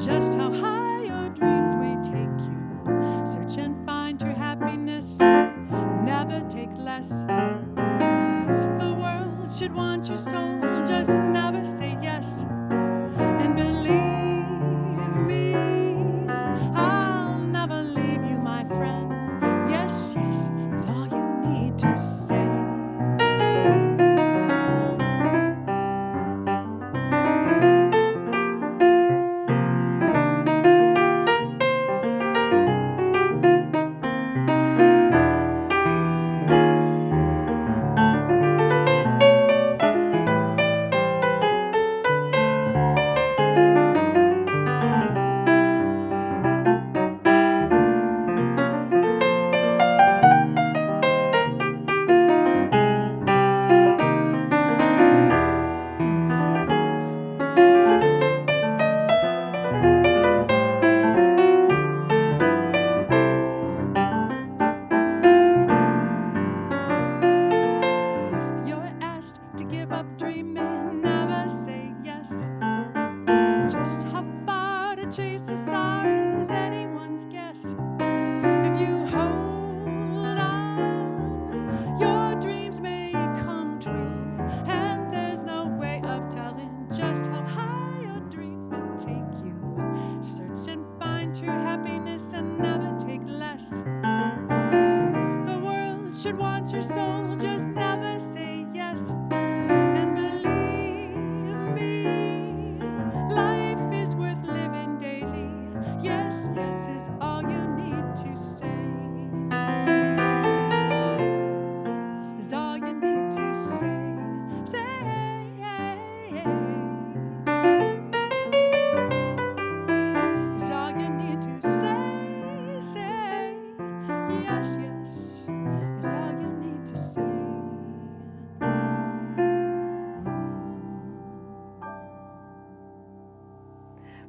just how high your dreams may take you. Search and find your happiness, never take less. If the world should want your soul, just never say yes. And believe me, I'll never leave you, my friend. Yes, yes, is all you need to say.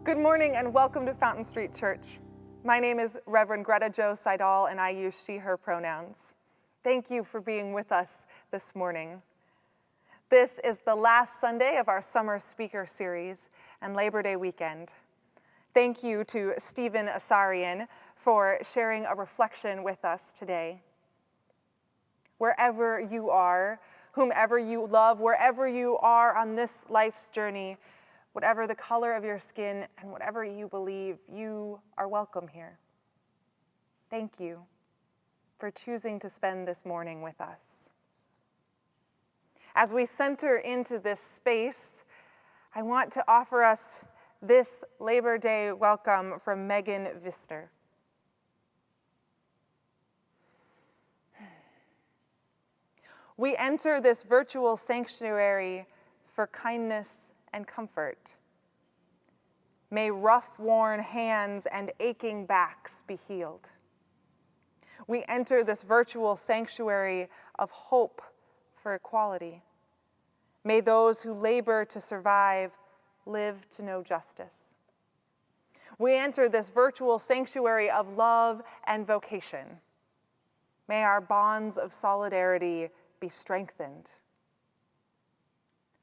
Good morning and welcome to Fountain Street Church. My name is Reverend Greta Seidohl and I use she, her pronouns. Thank you for being with us this morning. This is the last Sunday of our summer speaker series and Labor Day weekend. Thank you to Stephen Assarian for sharing a reflection with us today. Wherever you are, whomever you love, wherever you are on this life's journey, whatever the color of your skin and whatever you believe, you are welcome here. Thank you for choosing to spend this morning with us. As we center into this space, I want to offer us this Labor Day welcome from Megan Vister. We enter this virtual sanctuary for kindness and comfort. May rough-worn hands and aching backs be healed. We enter this virtual sanctuary of hope for equality. May those who labor to survive live to know justice. We enter this virtual sanctuary of love and vocation. May our bonds of solidarity be strengthened.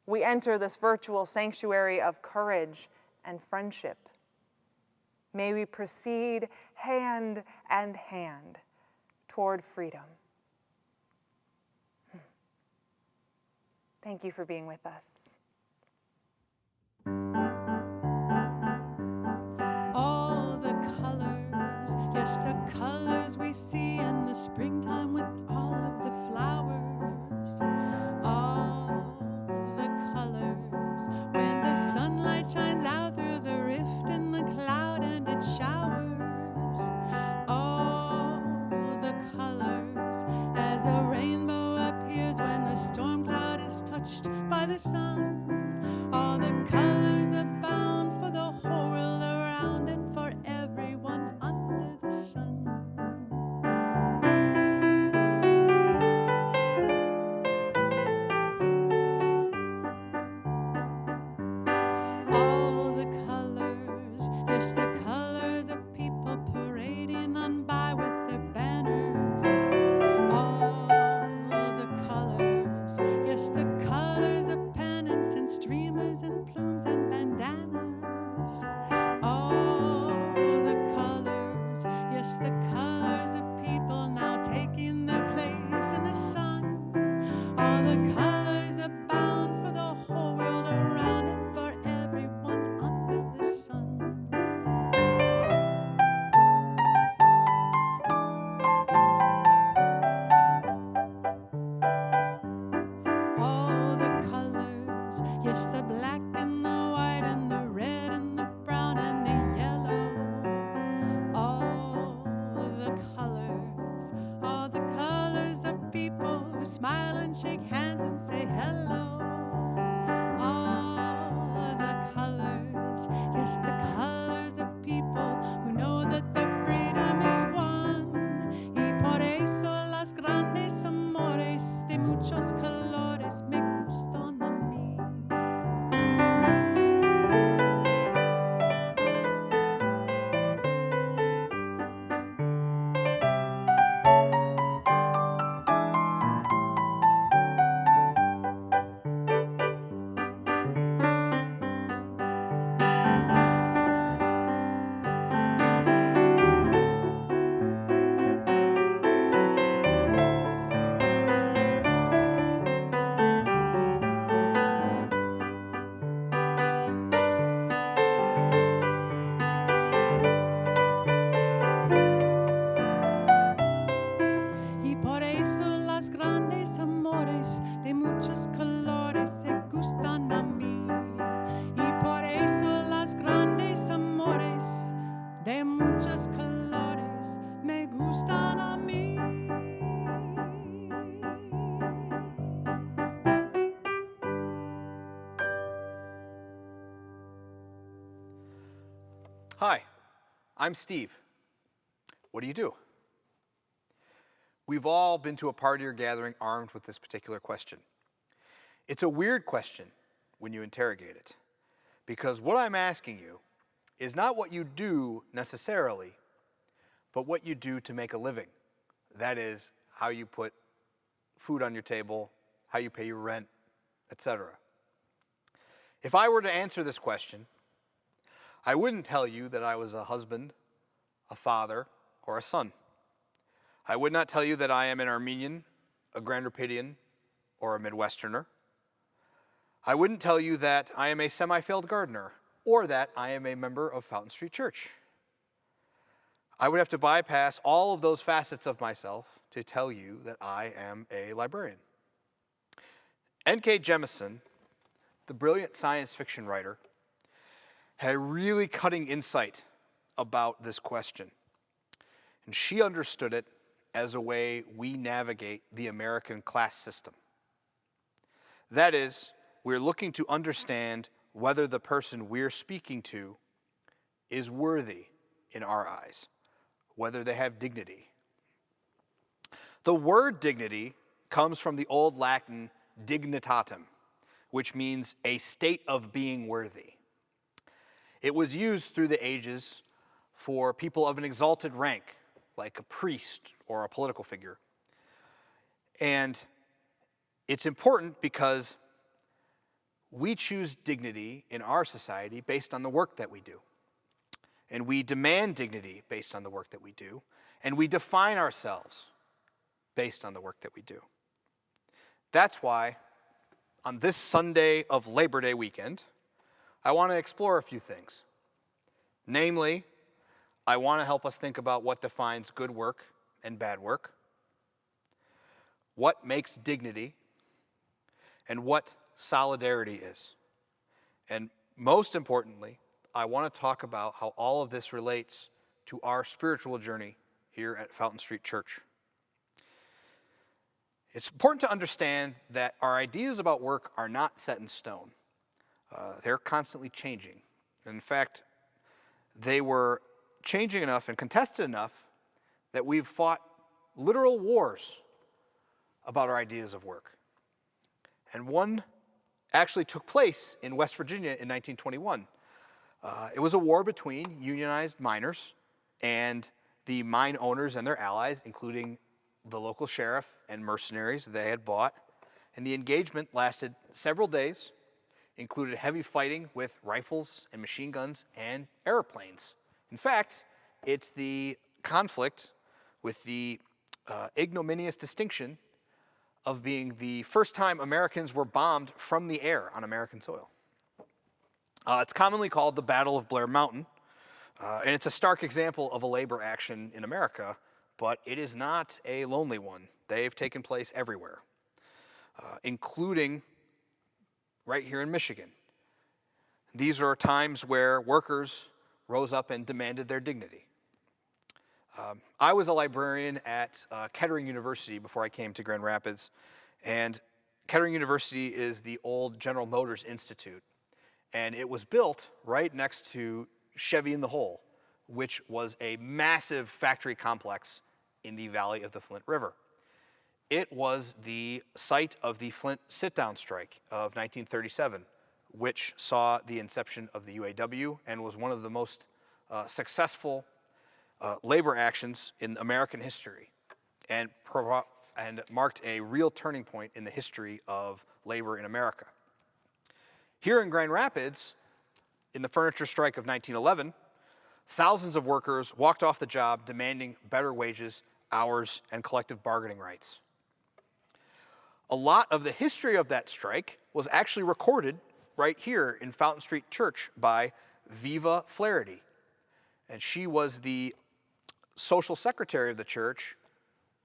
We enter this virtual sanctuary of courage and friendship. May we proceed hand in hand toward freedom. Thank you for being with us. All the colors, yes, the colors we see in the springtime with all of the flowers. All the colors when the sunlight shines out through the rift in the cloud and it showers. All the colors as a rainbow appears when the storm cloud is touched by the sun. All the colors abound for the whole world around and for everyone under the sun. All the colors, yes, the colors of people parading on by with their banners. All the colors, yes, the colors of pennants and streamers and plumes and bandanas. All black and the white and the red and the brown and the yellow. All the colors of people who smile and shake hands and say hello. All the colors, yes, the colors of people who know that their freedom is won. Y por eso las grandes amores de muchos colores me gustan a mí. Y por eso las grandes amores de muchos colores se gustan a mí. Y por eso las grandes amores de muchos colores me gustan a mí. Hi, I'm Steve. What do you do? We've all been to a party or gathering armed with this particular question. It's a weird question when you interrogate it, because what I'm asking you is not what you do necessarily, but what you do to make a living. That is, how you put food on your table, how you pay your rent, etc. If I were to answer this question, I wouldn't tell you that I was a husband, a father, or a son. I would not tell you that I am an Armenian, a Grand Rapidian, or a Midwesterner. I wouldn't tell you that I am a semi-failed gardener, or that I am a member of Fountain Street Church. I would have to bypass all of those facets of myself to tell you that I am a librarian. N.K. Jemisin, the brilliant science fiction writer, had a really cutting insight about this question. And she understood it as a way we navigate the American class system. That is, we're looking to understand whether the person we're speaking to is worthy in our eyes, whether they have dignity. The word dignity comes from the Old Latin dignitatem, which means a state of being worthy. It was used through the ages for people of an exalted rank, like a priest or a political figure. And it's important because we choose dignity in our society based on the work that we do. And we demand dignity based on the work that we do. And we define ourselves based on the work that we do. That's why, on this Sunday of Labor Day weekend, I want to explore a few things. Namely, I want to help us think about what defines good work and bad work, what makes dignity, and what solidarity is. And most importantly, I want to talk about how all of this relates to our spiritual journey here at Fountain Street Church. It's important to understand that our ideas about work are not set in stone. They're constantly changing. In fact, they were changing enough and contested enough that we've fought literal wars about our ideas of work. And one actually took place in West Virginia in 1921. It was a war between unionized miners and the mine owners and their allies, including the local sheriff and mercenaries they had bought. And the engagement lasted several days, included heavy fighting with rifles and machine guns and airplanes. In fact, it's the conflict with the ignominious distinction of being the first time Americans were bombed from the air on American soil. It's commonly called the Battle of Blair Mountain, and it's a stark example of a labor action in America, but it is not a lonely one. They've taken place everywhere, including right here in Michigan. these are times where workers rose up and demanded their dignity. I was a librarian at Kettering University before I came to Grand Rapids, and Kettering University is the old General Motors Institute, and it was built right next to Chevy in the Hole, which was a massive factory complex in the valley of the Flint River. It was the site of the Flint sit-down strike of 1937, which saw the inception of the UAW and was one of the most successful labor actions in American history, and marked a real turning point in the history of labor in America. Here in Grand Rapids, in the furniture strike of 1911, thousands of workers walked off the job demanding better wages, hours, and collective bargaining rights. A lot of the history of that strike was actually recorded right here in Fountain Street Church by Viva Flaherty. And she was the social secretary of the church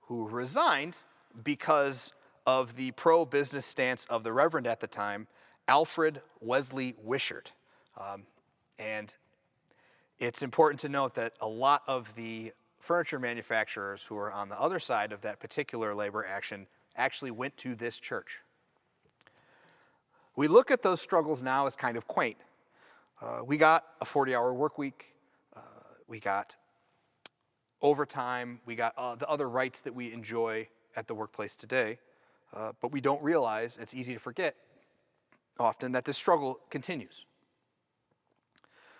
who resigned because of the pro-business stance of the reverend at the time, Alfred Wesley Wishart. And it's important to note that a lot of the furniture manufacturers who were on the other side of that particular labor action actually went to this church. We look at those struggles now as kind of quaint. We got a 40-hour work week. We got overtime. We got the other rights that we enjoy at the workplace today. But we don't realize, it's easy to forget often, that this struggle continues.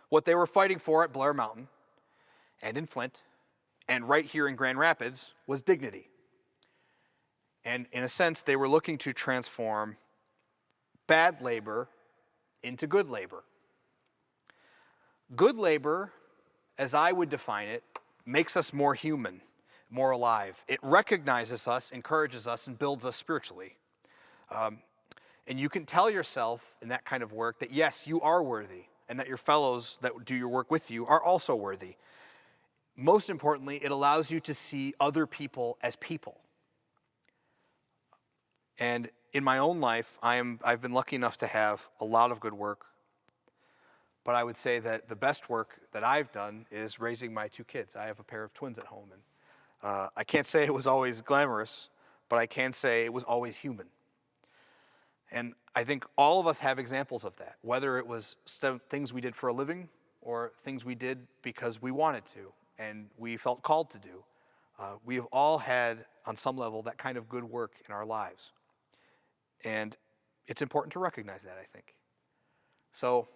What they were fighting for at Blair Mountain and in Flint and right here in Grand Rapids was dignity. And in a sense, they were looking to transform bad labor into good labor. Good labor, as I would define it, makes us more human, more alive. It recognizes us, encourages us, and builds us spiritually. And you can tell yourself in that kind of work that, yes, you are worthy, and that your fellows that do your work with you are also worthy. Most importantly, it allows you to see other people as people. And in my own life, I've been lucky enough to have a lot of good work. But I would say that the best work that I've done is raising my 2 kids. I have a pair of twins at home. And I can't say it was always glamorous, but I can say it was always human. And I think all of us have examples of that, whether it was things we did for a living or things we did because we wanted to and we felt called to do. We have all had, on some level, that kind of good work in our lives. And it's important to recognize that, I think. So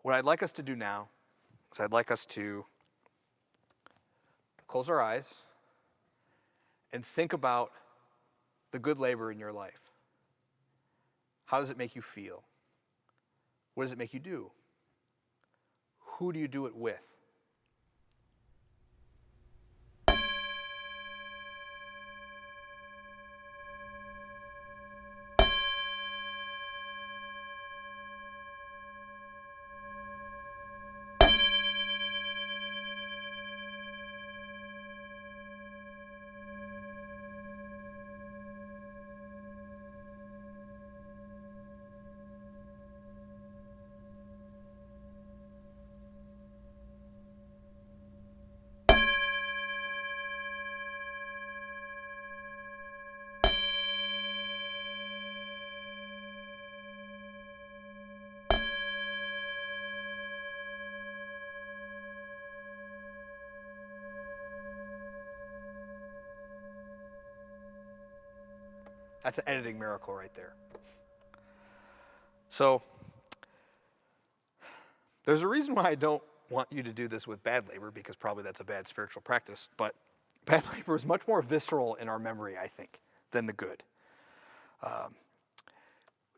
what I'd like us to do now is I'd like us to close our eyes and think about the good labor in your life. How does it make you feel? What does it make you do? Who do you do it with? That's an editing miracle right there. So there's a reason why I don't want you to do this with bad labor, because probably that's a bad spiritual practice, but bad labor is much more visceral in our memory, I think, than the good.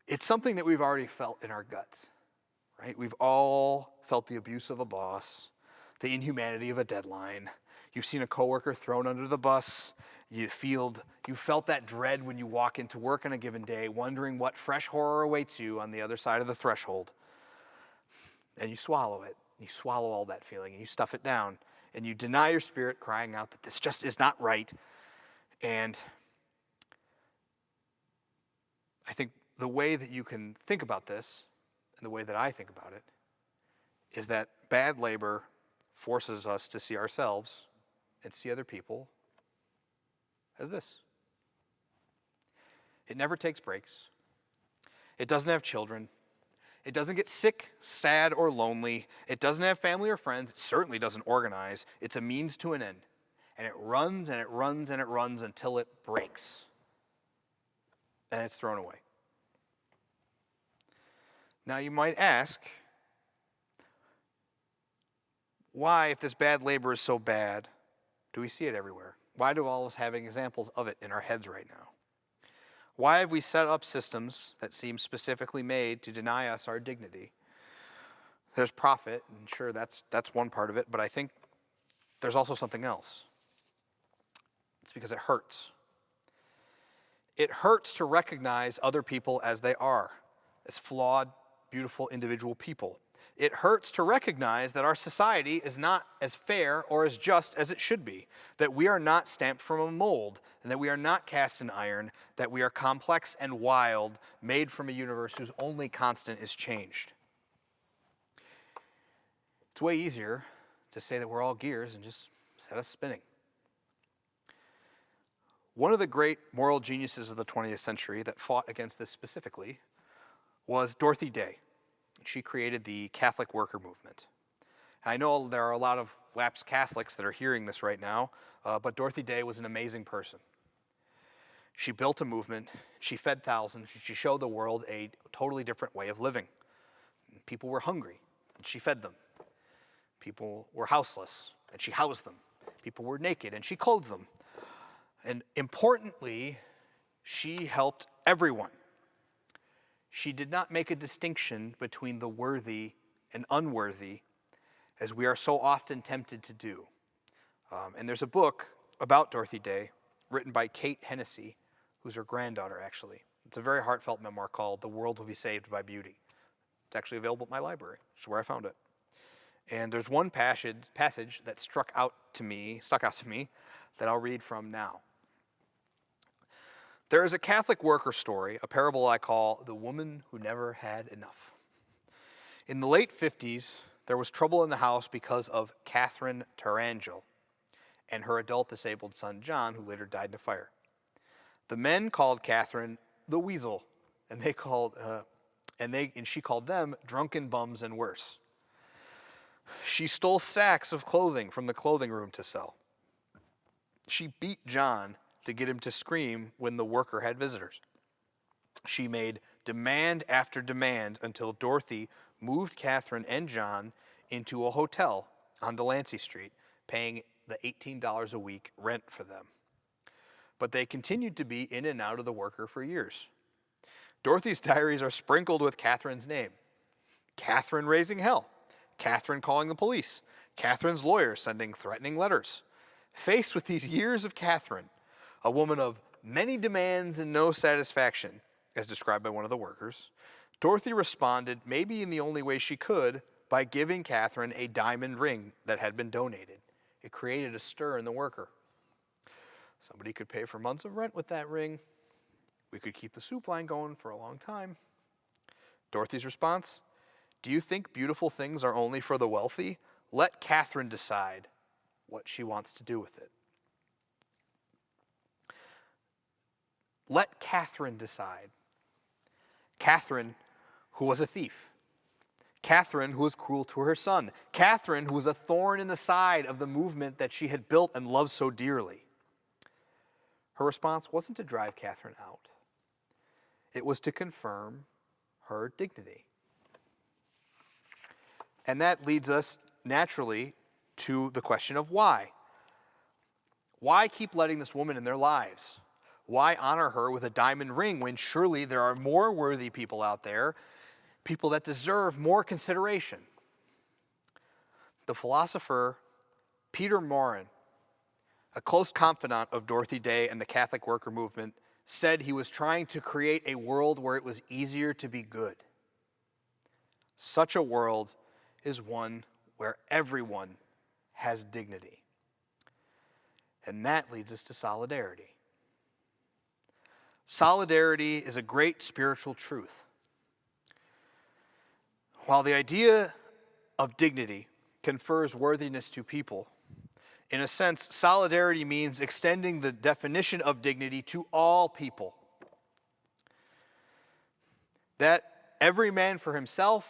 It's something that we've already felt in our guts, right? We've all felt the abuse of a boss, the inhumanity of a deadline. You've seen a coworker thrown under the bus. You felt that dread when you walk into work on a given day, wondering what fresh horror awaits you on the other side of the threshold. And you swallow it. You swallow all that feeling, and you stuff it down. And you deny your spirit, crying out that this just is not right. And I think the way that you can think about this and the way that I think about it, is that bad labor forces us to see ourselves and see other people as this. It never takes breaks. It doesn't have children. It doesn't get sick, sad, or lonely. It doesn't have family or friends. It certainly doesn't organize. It's a means to an end. And it runs and it runs and it runs until it breaks. And it's thrown away. Now you might ask, why, if this bad labor is so bad, do we see it everywhere? Why do all of us have examples of it in our heads right now? Why have we set up systems that seem specifically made to deny us our dignity? There's profit, and sure, that's one part of it, but I think there's also something else. It's because it hurts. It hurts to recognize other people as they are, as flawed, beautiful individual people. It hurts to recognize that our society is not as fair or as just as it should be, that we are not stamped from a mold, and that we are not cast in iron, that we are complex and wild, made from a universe whose only constant is changed. It's way easier to say that we're all gears and just set us spinning. One of the great moral geniuses of the 20th century that fought against this specifically was Dorothy Day. She created the Catholic worker movement. I know there are a lot of lapsed Catholics that are hearing this right now, but Dorothy Day was an amazing person. She built a movement, she fed thousands, she showed the world a totally different way of living. People were hungry, and she fed them. People were houseless, and she housed them. People were naked, and she clothed them. And importantly, she helped everyone. She did not make a distinction between the worthy and unworthy, as we are so often tempted to do. And there's a book about Dorothy Day written by Kate Hennessy, who's her granddaughter, actually. It's a very heartfelt memoir called The World Will Be Saved by Beauty. It's actually available at my library, which is where I found it. And there's one passage that stuck out to me that I'll read from now. There is a Catholic worker story, a parable I call The Woman Who Never Had Enough. In the late 50s, there was trouble in the house because of Catherine Tarangel and her adult disabled son John, who later died in a fire. The men called Catherine the Weasel, and she called them drunken bums and worse. She stole sacks of clothing from the clothing room to sell. She beat John to get him to scream when the worker had visitors. She made demand after demand until Dorothy moved Catherine and John into a hotel on Delancey Street, paying the $18 a week rent for them. But they continued to be in and out of the worker for years. Dorothy's diaries are sprinkled with Catherine's name. Catherine raising hell. Catherine calling the police. Catherine's lawyer sending threatening letters. Faced with these years of Catherine, a woman of many demands and no satisfaction, as described by one of the workers, Dorothy responded, maybe in the only way she could, by giving Catherine a diamond ring that had been donated. It created a stir in the worker. Somebody could pay for months of rent with that ring. We could keep the soup line going for a long time. Dorothy's response, do you think beautiful things are only for the wealthy? Let Catherine decide what she wants to do with it. Let Catherine decide. Catherine, who was a thief. Catherine, who was cruel to her son. Catherine, who was a thorn in the side of the movement that she had built and loved so dearly. Her response wasn't to drive Catherine out. It was to confirm her dignity. And that leads us naturally to the question of why. Why keep letting this woman in their lives? Why honor her with a diamond ring when surely there are more worthy people out there, people that deserve more consideration? The philosopher Peter Maurin, a close confidant of Dorothy Day and the Catholic worker movement, said he was trying to create a world where it was easier to be good. Such a world is one where everyone has dignity. And that leads us to solidarity. Solidarity is a great spiritual truth. While the idea of dignity confers worthiness to people, in a sense, solidarity means extending the definition of dignity to all people. That every man for himself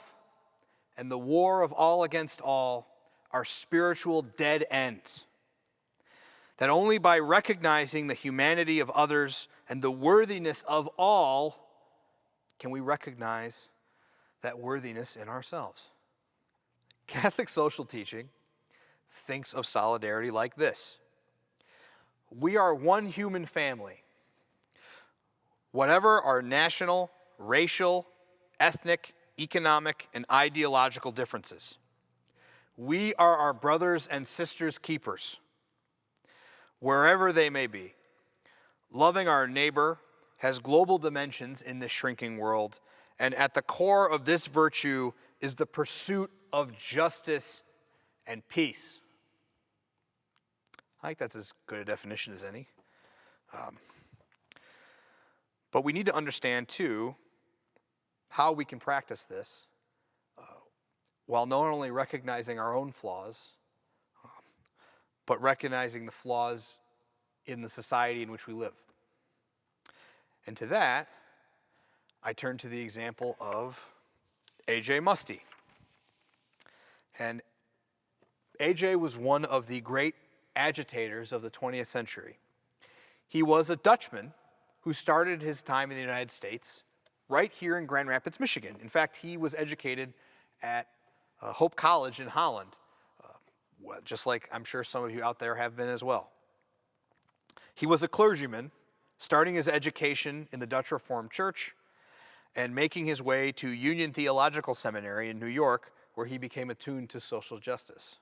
and the war of all against all are spiritual dead ends. That only by recognizing the humanity of others and the worthiness of all can we recognize that worthiness in ourselves. Catholic social teaching thinks of solidarity like this: we are one human family. Whatever our national, racial, ethnic, economic, and ideological differences, we are our brothers and sisters' keepers, wherever they may be. Loving our neighbor has global dimensions in this shrinking world, and at the core of this virtue is the pursuit of justice and peace. I think that's as good a definition as any. But we need to understand, too, how we can practice this while not only recognizing our own flaws, but recognizing the flaws in the society in which we live. And to that, I turn to the example of A.J. Musty. And A.J. was one of the great agitators of the 20th century. He was a Dutchman who started his time in the United States right here in Grand Rapids, Michigan. In fact, he was educated at Hope College in Holland, just like I'm sure some of you out there have been as well. He was a clergyman, starting his education in the Dutch Reformed Church and making his way to Union Theological Seminary in New York, where he became attuned to social justice.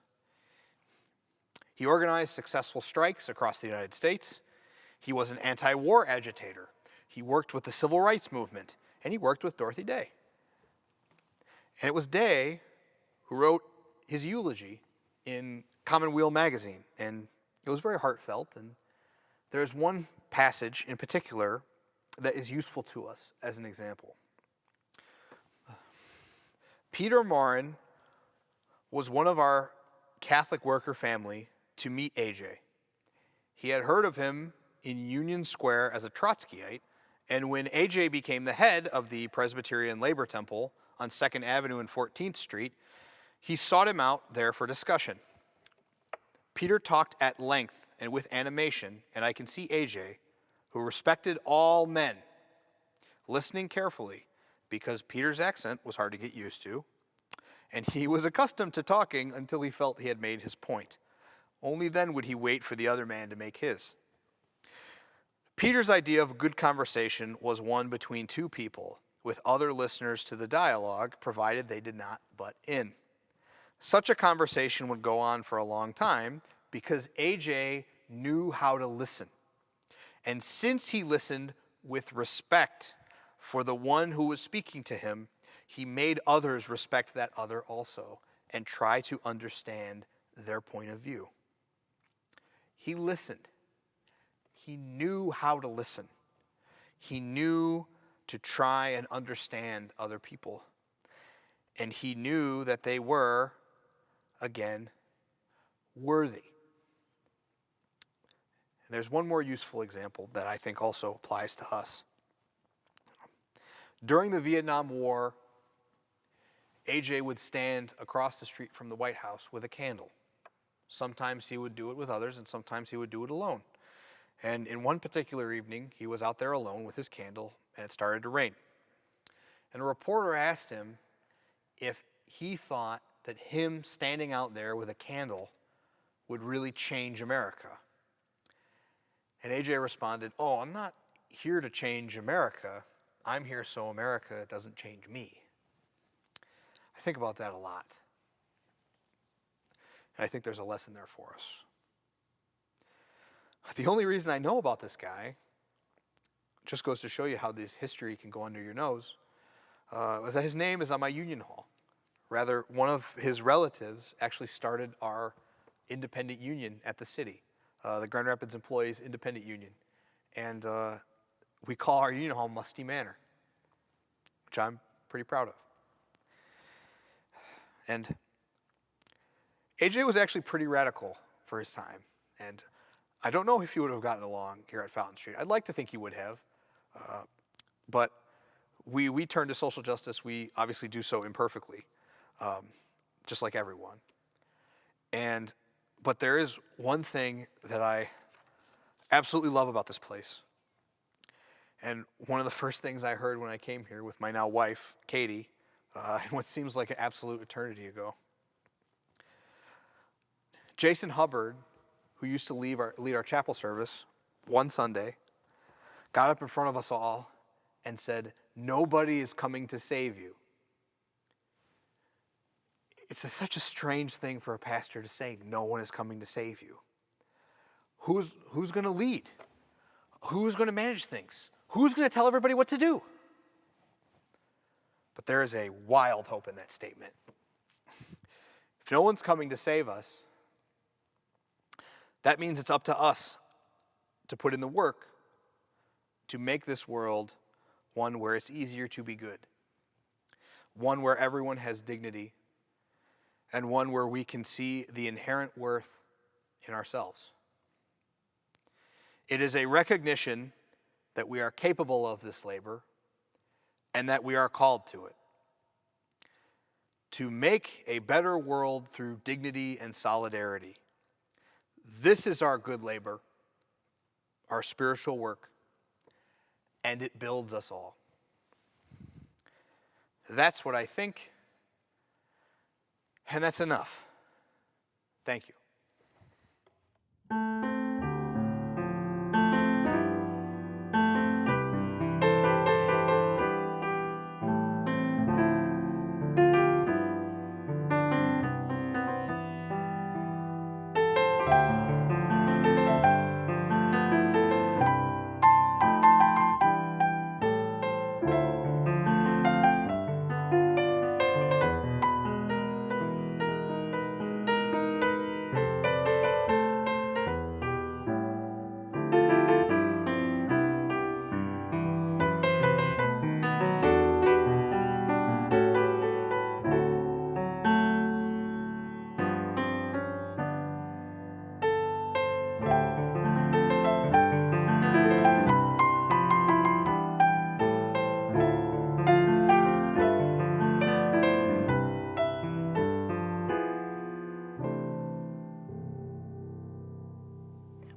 He organized successful strikes across the United States. He was an anti-war agitator. He worked with the Civil Rights Movement, and he worked with Dorothy Day. And it was Day who wrote his eulogy in Commonweal magazine, and it was very heartfelt. And there's one passage in particular that is useful to us as an example. Peter Morin was one of our Catholic worker family to meet A.J. He had heard of him in Union Square as a Trotskyite, and when A.J. became the head of the Presbyterian Labor Temple on 2nd Avenue and 14th Street, he sought him out there for discussion. Peter talked at length and with animation, and I can see A.J., who respected all men, listening carefully because Peter's accent was hard to get used to, and he was accustomed to talking until he felt he had made his point. Only then would he wait for the other man to make his. Peter's idea of a good conversation was one between two people, with other listeners to the dialogue, provided they did not butt in. Such a conversation would go on for a long time because A.J. knew how to listen. And since he listened with respect for the one who was speaking to him, he made others respect that other also and try to understand their point of view. He listened. He knew how to listen. He knew to try and understand other people. And he knew that they were, again, worthy. And there's one more useful example that I think also applies to us. During the Vietnam War, A.J. would stand across the street from the White House with a candle. Sometimes he would do it with others, and sometimes he would do it alone. And in one particular evening, he was out there alone with his candle, and it started to rain. And a reporter asked him if he thought that him standing out there with a candle would really change America. And A.J. responded, "Oh, I'm not here to change America. I'm here so America doesn't change me." I think about that a lot. And I think there's a lesson there for us. The only reason I know about this guy, just goes to show you how this history can go under your nose, was that his name is on my union hall. Rather, one of his relatives actually started our independent union at the city, the Grand Rapids Employees Independent Union. And we call our union hall Musty Manor, which I'm pretty proud of. And AJ was actually pretty radical for his time. And I don't know if he would have gotten along here at Fountain Street. I'd like to think he would have. But we turn to social justice. We obviously do so imperfectly, just like everyone. But there is one thing that I absolutely love about this place. And one of the first things I heard when I came here with my now wife, Katie, in what seems like an absolute eternity ago. Jason Hubbard, who used to lead our chapel service one Sunday, got up in front of us all and said, "Nobody is coming to save you." It's such a strange thing for a pastor to say, no one is coming to save you. Who's going to lead? Who's going to manage things? Who's going to tell everybody what to do? But there is a wild hope in that statement. If no one's coming to save us, that means it's up to us to put in the work to make this world one where it's easier to be good, one where everyone has dignity, and one where we can see the inherent worth in ourselves. It is a recognition that we are capable of this labor and that we are called to it. To make a better world through dignity and solidarity. This is our good labor, our spiritual work, and it builds us all. That's what I think, and that's enough. Thank you.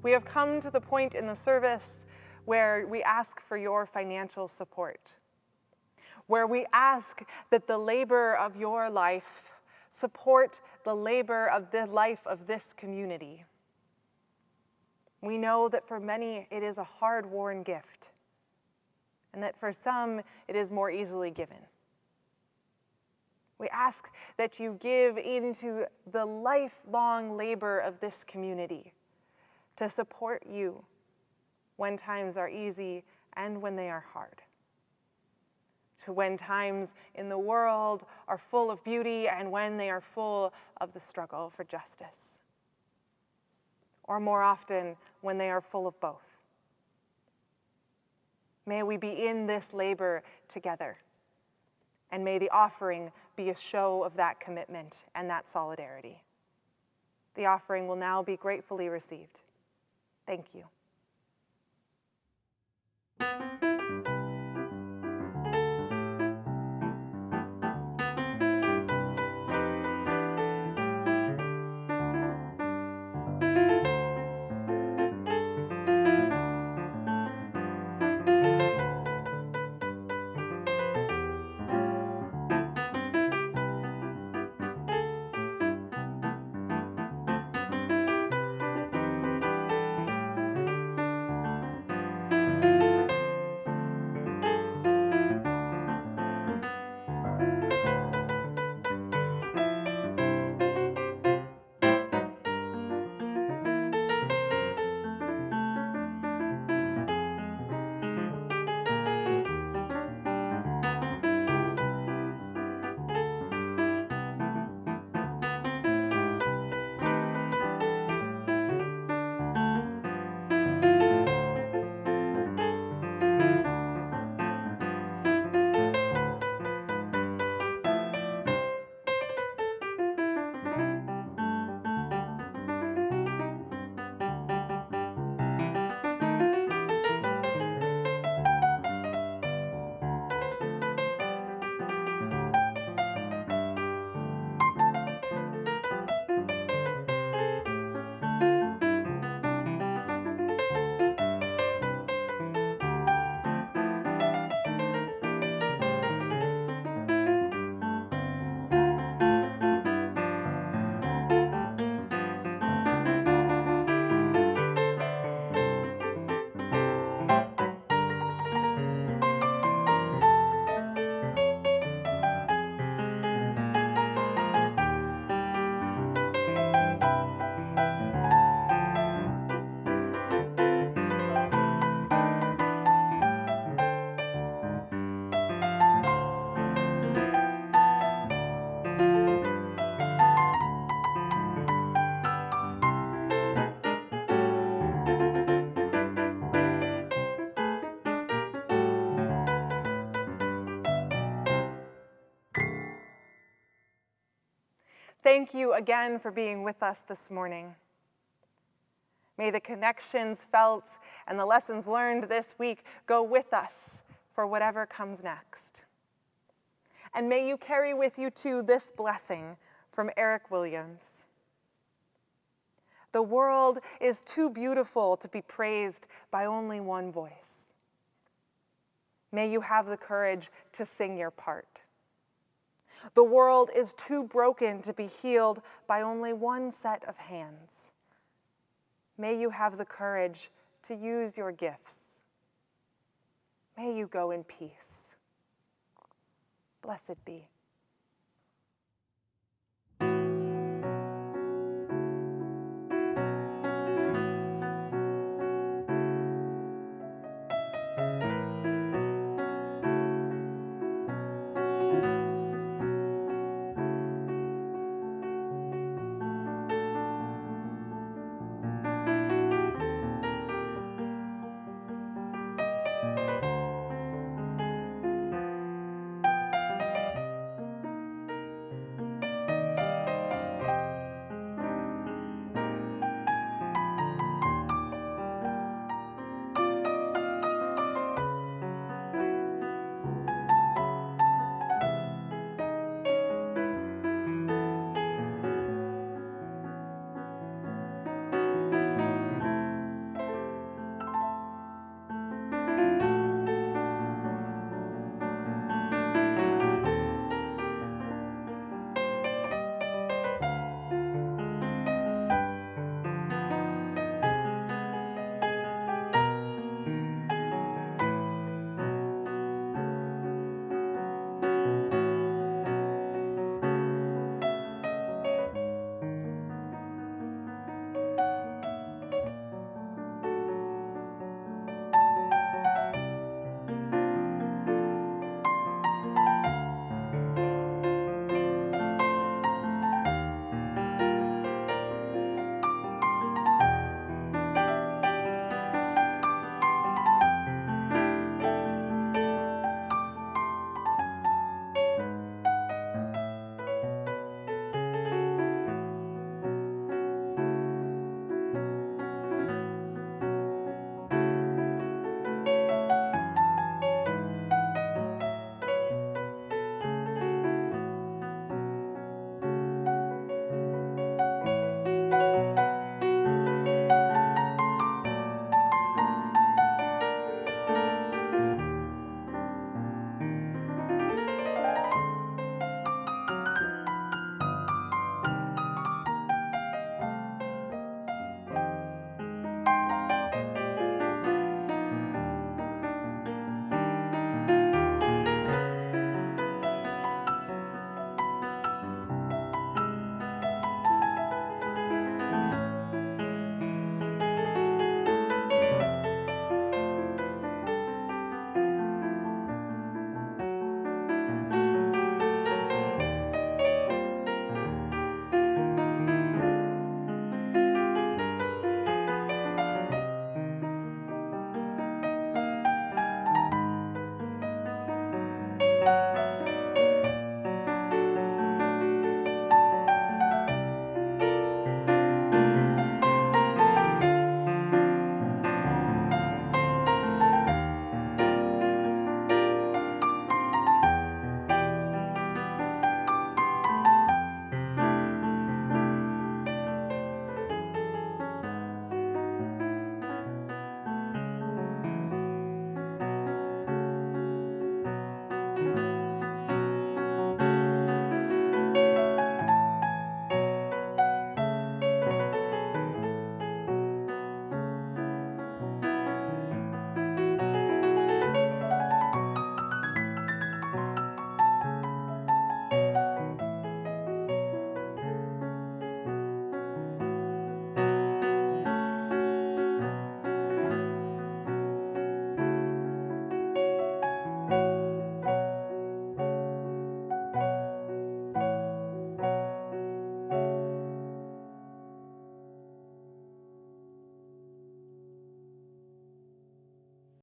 We have come to the point in the service where we ask for your financial support, where we ask that the labor of your life support the labor of the life of this community. We know that for many it is a hard-won gift, and that for some it is more easily given. We ask that you give into the lifelong labor of this community to support you when times are easy and when they are hard. To when times in the world are full of beauty and when they are full of the struggle for justice. Or more often, when they are full of both. May we be in this labor together, and may the offering be a show of that commitment and that solidarity. The offering will now be gratefully received. Thank you. Thank you again for being with us this morning. May the connections felt and the lessons learned this week go with us for whatever comes next. And may you carry with you too this blessing from Eric Williams. The world is too beautiful to be praised by only one voice. May you have the courage to sing your part. The world is too broken to be healed by only one set of hands. May you have the courage to use your gifts. May you go in peace. Blessed be.